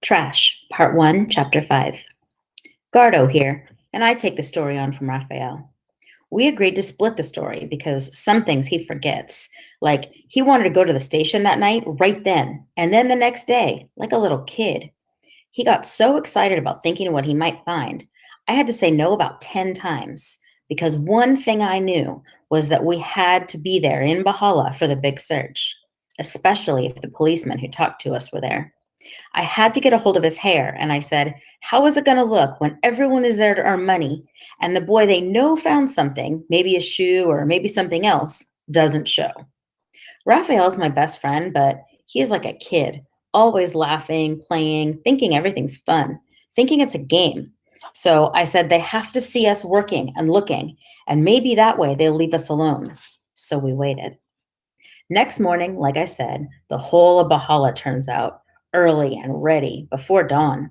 Trash, Part 1, Chapter 5. Gardo here, and I take the story on from Raphael. We agreed to split the story because some things he forgets. Like, he wanted to go to the station that night right then, and then the next day, like a little kid. He got so excited about thinking of what he might find, I had to say no about 10 times because one thing I knew was that we had to be there in Bahala for the big search, especially if the policemen who talked to us were there. I had to get a hold of his hair, and I said, how is it going to look when everyone is there to earn money and the boy they know found something, maybe a shoe or maybe something else, doesn't show? Raphael's my best friend, but he is like a kid, always laughing, playing, thinking everything's fun, thinking it's a game. So I said they have to see us working and looking, and maybe that way they'll leave us alone. So we waited. Next morning, like I said, the whole of Bahala turns out, early and ready, before dawn.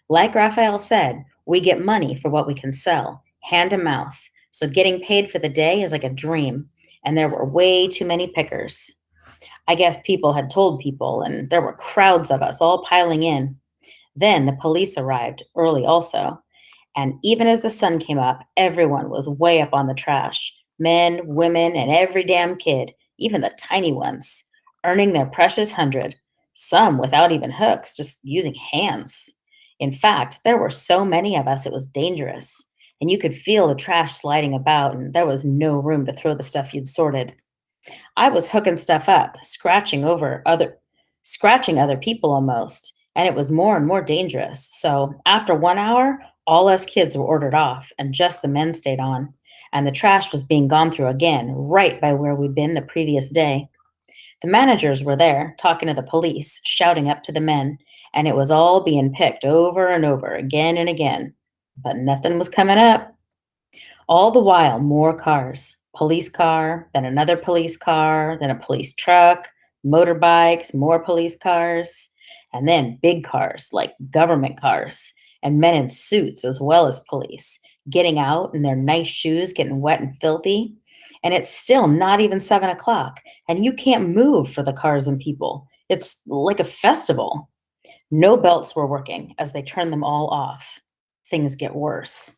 Like Raphael said, we get money for what we can sell, hand to mouth. So getting paid for the day is like a dream, and there were way too many pickers. I guess people had told people, and there were crowds of us all piling in. Then the police arrived early also, and even as the sun came up, everyone was way up on the trash. Men, women, and every damn kid, even the tiny ones, earning their precious hundred, some without even hooks, just using hands. In fact, there were so many of us it was dangerous, and you could feel the trash sliding about, and there was no room to throw the stuff you'd sorted. I was hooking stuff up, scratching other people almost, and it was more and more dangerous. So after 1 hour, all us kids were ordered off, and just the men stayed on. And the trash was being gone through again, right by where we'd been the previous day. The managers were there, talking to the police, shouting up to the men, and it was all being picked over and over again and again. But nothing was coming up. All the while, more cars. Police car, then another police car, then a police truck, motorbikes, more police cars, and then big cars like government cars, and men in suits as well as police, getting out in their nice shoes, getting wet and filthy. And it's still not even 7 o'clock, and you can't move for the cars and people. It's like a festival. No belts were working as they turned them all off. Things get worse.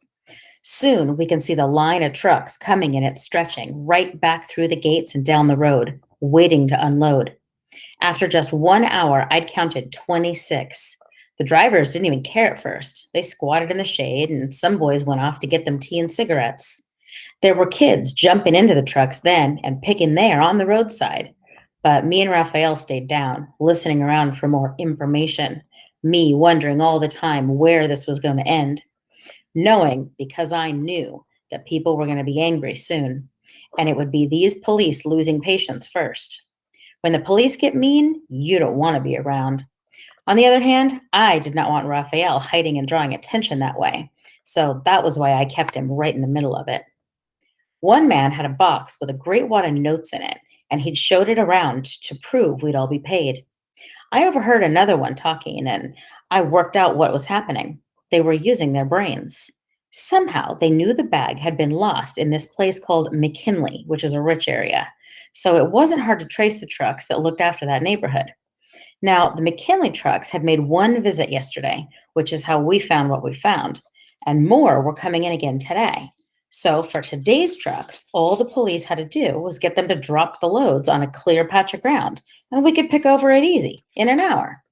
Soon we can see the line of trucks coming and it's stretching right back through the gates and down the road, waiting to unload. After just 1 hour, I'd counted 26. The drivers didn't even care at first. They squatted in the shade, and some boys went off to get them tea and cigarettes. There were kids jumping into the trucks then and picking there on the roadside. But me and Raphael stayed down, listening around for more information, me wondering all the time where this was going to end, knowing because I knew that people were going to be angry soon, and it would be these police losing patience first. When the police get mean, you don't want to be around. On the other hand, I did not want Raphael hiding and drawing attention that way, so that was why I kept him right in the middle of it. One man had a box with a great wad of notes in it, and he'd showed it around to prove we'd all be paid. I overheard another one talking, and I worked out what was happening. They were using their brains. Somehow they knew the bag had been lost in this place called McKinley, which is a rich area. So it wasn't hard to trace the trucks that looked after that neighborhood. Now, the McKinley trucks had made one visit yesterday, which is how we found what we found, and more were coming in again today. So for today's trucks, all the police had to do was get them to drop the loads on a clear patch of ground, and we could pick over it easy in an hour.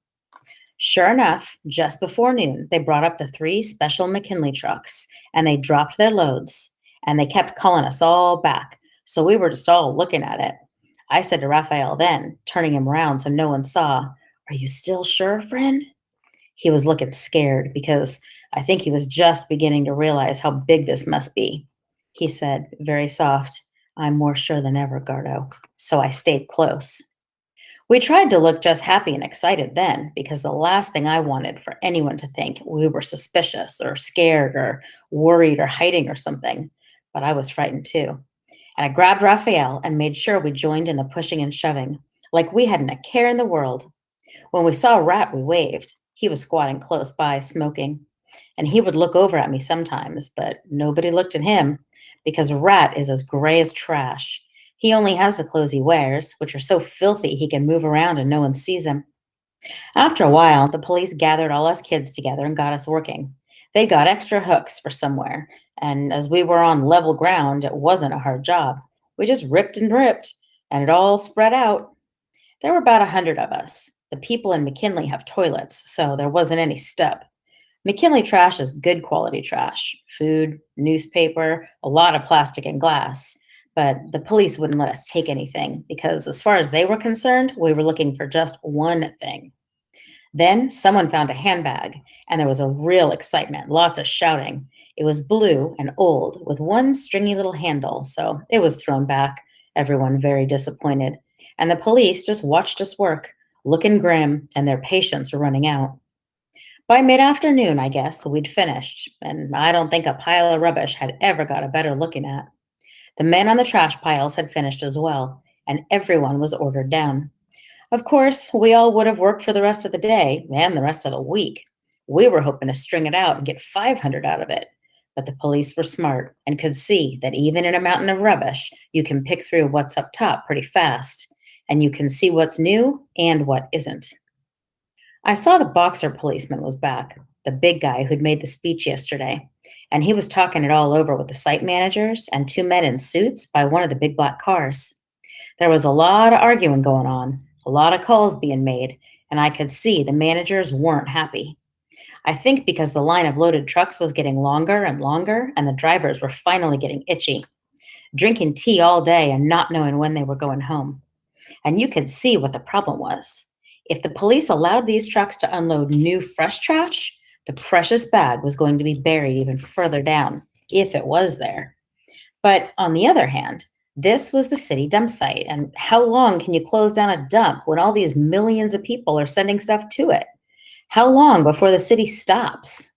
Sure enough, just before noon, they brought up the three special McKinley trucks and they dropped their loads and they kept calling us all back. So we were just all looking at it. I said to Raphael then, turning him around so no one saw, are you still sure, friend? He was looking scared because I think he was just beginning to realize how big this must be. He said, very soft, I'm more sure than ever, Gardo. So I stayed close. We tried to look just happy and excited then, because the last thing I wanted for anyone to think we were suspicious or scared or worried or hiding or something. But I was frightened too. And I grabbed Raphael and made sure we joined in the pushing and shoving, like we hadn't a care in the world. When we saw Rat, we waved. He was squatting close by, smoking. And he would look over at me sometimes, but nobody looked at him, because Rat is as gray as trash. He only has the clothes he wears, which are so filthy he can move around and no one sees him. After a while, the police gathered all us kids together and got us working. They got extra hooks for somewhere, and as we were on level ground, it wasn't a hard job. We just ripped and ripped, and it all spread out. There were about 100 of us. The people in McKinley have toilets, so there wasn't any step. McKinley trash is good quality trash food, newspaper, a lot of plastic and glass. But the police wouldn't let us take anything because, as far as they were concerned, we were looking for just one thing. Then someone found a handbag, and there was a real excitement, lots of shouting. It was blue and old, with one stringy little handle, so it was thrown back, everyone very disappointed. And the police just watched us work, looking grim, and their patience were running out. By mid afternoon, I guess, we'd finished, and I don't think a pile of rubbish had ever got a better looking at. The men on the trash piles had finished as well, and everyone was ordered down. Of course, we all would have worked for the rest of the day and the rest of the week. We were hoping to string it out and get 500 out of it. But the police were smart and could see that even in a mountain of rubbish, you can pick through what's up top pretty fast, and you can see what's new and what isn't. I saw the boxer policeman was back, the big guy who'd made the speech yesterday, and he was talking it all over with the site managers and two men in suits by one of the big black cars. There was a lot of arguing going on, a lot of calls being made, and I could see the managers weren't happy. I think because the line of loaded trucks was getting longer and longer, and the drivers were finally getting itchy, drinking tea all day and not knowing when they were going home. And you could see what the problem was. If the police allowed these trucks to unload new, fresh trash, the precious bag was going to be buried even further down, if it was there. But on the other hand, this was the city dump site, and how long can you close down a dump when all these millions of people are sending stuff to it? How long before the city stops?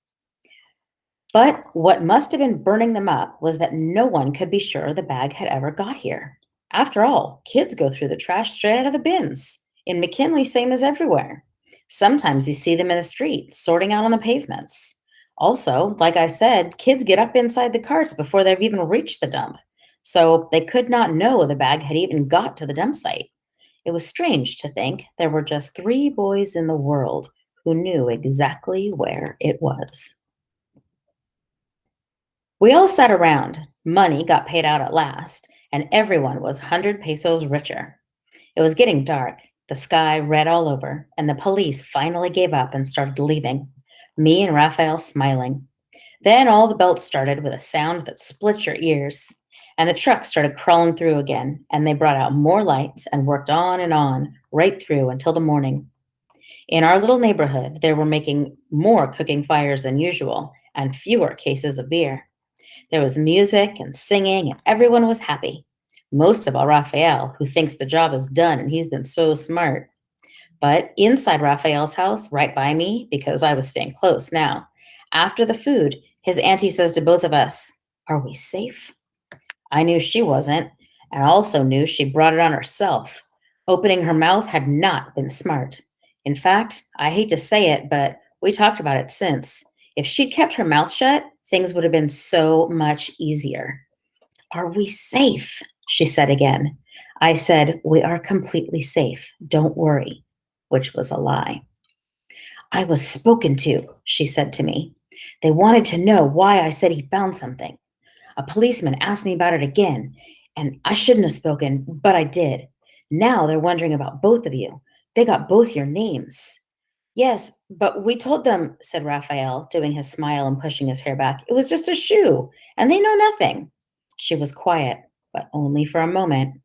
But what must have been burning them up was that no one could be sure the bag had ever got here. After all, kids go through the trash straight out of the bins. In McKinley, same as everywhere. Sometimes you see them in the street, sorting out on the pavements. Also, like I said, kids get up inside the carts before they've even reached the dump. So they could not know the bag had even got to the dump site. It was strange to think there were just three boys in the world who knew exactly where it was. We all sat around. Money got paid out at last, and everyone was 100 pesos richer. It was getting dark, the sky red all over, and the police finally gave up and started leaving, me and Raphael smiling. Then all the belts started with a sound that split your ears, and the trucks started crawling through again, and they brought out more lights and worked on, right through until the morning. In our little neighborhood, they were making more cooking fires than usual and fewer cases of beer. There was music and singing, and everyone was happy. Most of all, Raphael, who thinks the job is done and he's been so smart. But inside Raphael's house, right by me, because I was staying close now, after the food, his auntie says to both of us, "Are we safe?" I knew she wasn't, and also knew she brought it on herself. Opening her mouth had not been smart. In fact, I hate to say it, but we talked about it since. If she'd kept her mouth shut, things would have been so much easier. "Are we safe?" she said again. I said, "We are completely safe. Don't worry," which was a lie. "I was spoken to," she said to me. "They wanted to know why I said he found something. A policeman asked me about it again, and I shouldn't have spoken, but I did. Now they're wondering about both of you. They got both your names." "Yes, but we told them," said Raphael, doing his smile and pushing his hair back. "It was just a shoe, and they know nothing." She was quiet, but only for a moment.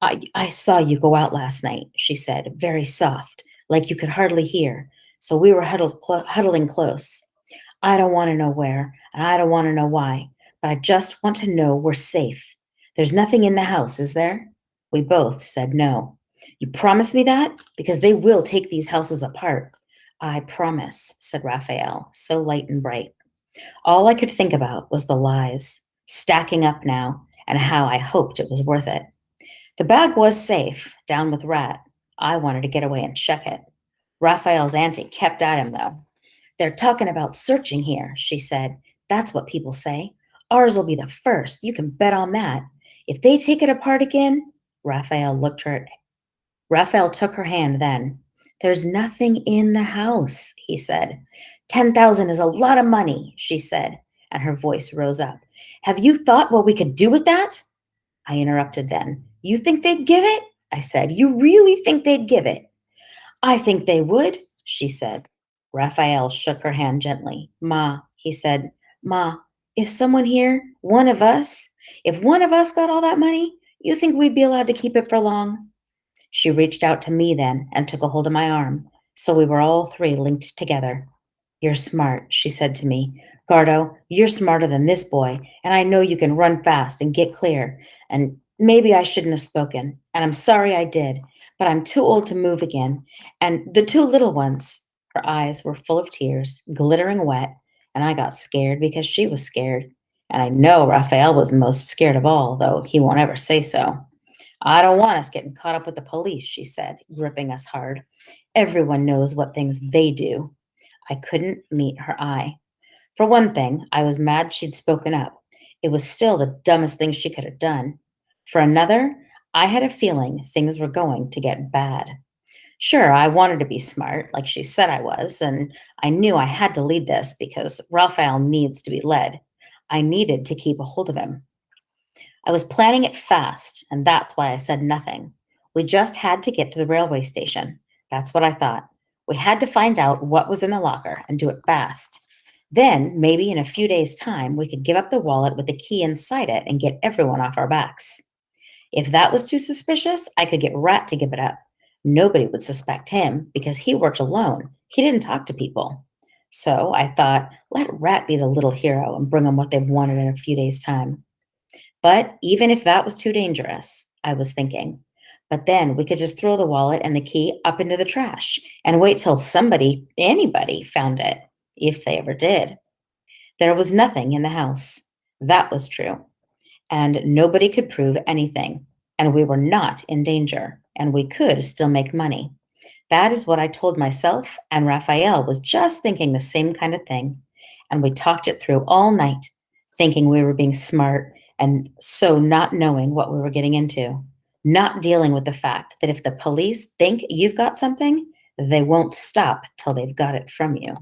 I saw you go out last night," she said, very soft, like you could hardly hear. "So we were huddling close. I don't want to know where, and I don't want to know why, but I just want to know we're safe. There's nothing in the house, is there?" We both said no. "You promise me that? Because they will take these houses apart." "I promise," said Raphael, so light and bright. All I could think about was the lies, stacking up now, and how I hoped it was worth it. The bag was safe, down with Rat. I wanted to get away and check it. Raphael's auntie kept at him, though. "They're talking about searching here," she said. "That's what people say. Ours will be the first. You can bet on that. If they take it apart again," Raphael looked her Raphael took her hand then. "There's nothing in the house," he said. 10,000 is a lot of money, she said, and her voice rose up. "Have you thought what we could do with that?" I interrupted then. "You think they'd give it?" I said. "You really think they'd give it?" "I think they would," she said. Raphael shook her hand gently. "Ma," he said, "Ma, if someone here, if one of us got all that money, you think we'd be allowed to keep it for long?" She reached out to me then and took a hold of my arm, so we were all three linked together. "You're smart," she said to me. "Gardo, you're smarter than this boy, and I know you can run fast and get clear. And maybe I shouldn't have spoken, and I'm sorry I did, but I'm too old to move again. And the two little ones," her eyes were full of tears, glittering wet, and I got scared because she was scared. And I know Raphael was most scared of all, though he won't ever say so. "I don't want us getting caught up with the police," she said, gripping us hard. "Everyone knows what things they do." I couldn't meet her eye. For one thing, I was mad she'd spoken up. It was still the dumbest thing she could have done. For another, I had a feeling things were going to get bad. Sure, I wanted to be smart, like she said I was, and I knew I had to lead this because Raphael needs to be led. I needed to keep a hold of him. I was planning it fast, and that's why I said nothing. We just had to get to the railway station. That's what I thought. We had to find out what was in the locker and do it fast. Then, maybe in a few days' time, we could give up the wallet with the key inside it and get everyone off our backs. If that was too suspicious, I could get Rat to give it up. Nobody would suspect him because he worked alone. He didn't talk to people. So I thought, let Rat be the little hero and bring them what they've wanted in a few days' time. But even if that was too dangerous, I was thinking, but then we could just throw the wallet and the key up into the trash and wait till somebody, anybody, found it, if they ever did. There was nothing in the house. That was true. And nobody could prove anything. And we were not in danger. And we could still make money. That is what I told myself, and Raphael was just thinking the same kind of thing. And we talked it through all night, thinking we were being smart and so not knowing what we were getting into, not dealing with the fact that if the police think you've got something, they won't stop till they've got it from you.